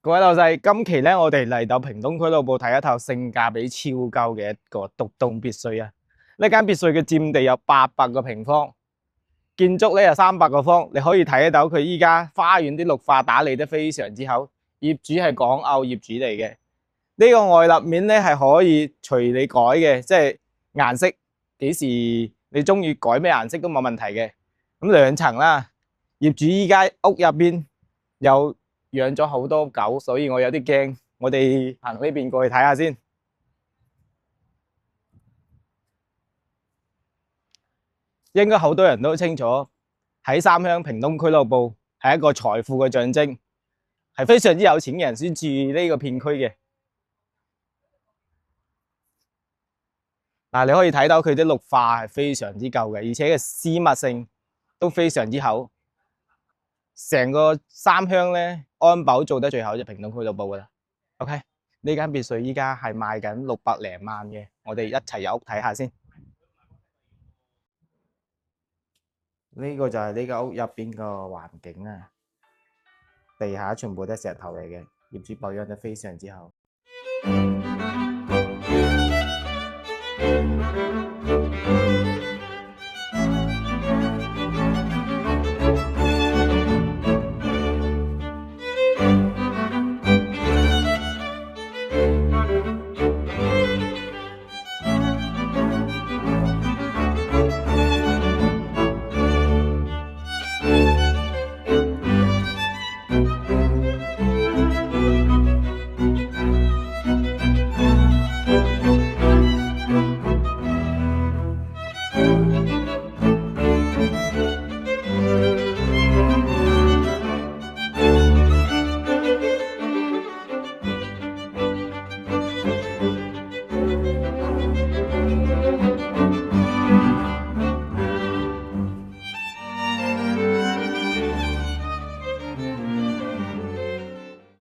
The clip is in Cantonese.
各位老細，今期咧我哋嚟到屏東俱樂部睇一套性價比超高嘅一個獨棟別墅啊！呢間別墅嘅佔地有800個平方，建築咧有300個方，你可以睇得到佢依家花園啲綠化打理得非常之好，業主係港澳業主嚟嘅。呢個外立面咧係可以隨你改嘅，即係顏色幾時你中意改咩顏色都冇問題嘅。咁2層啦，業主依家屋入邊有養咗好多狗，所以我有啲驚。我哋行呢邊過去睇下先。應該好多人都清楚，喺三鄉屏東俱樂部係一個財富嘅象徵，係非常之有錢嘅人先住呢個片區嘅。嗱，你可以睇到佢啲綠化係非常之夠嘅，而且嘅私密性都非常之好。成個三鄉咧安保做得最好就屏東俱樂部噶啦。OK，呢間別墅依家係賣緊600零萬嘅，我哋一齊入屋睇下先。呢個就係呢間屋入邊個環境啊，地下全部都係石頭嚟嘅，業主保養得非常之好。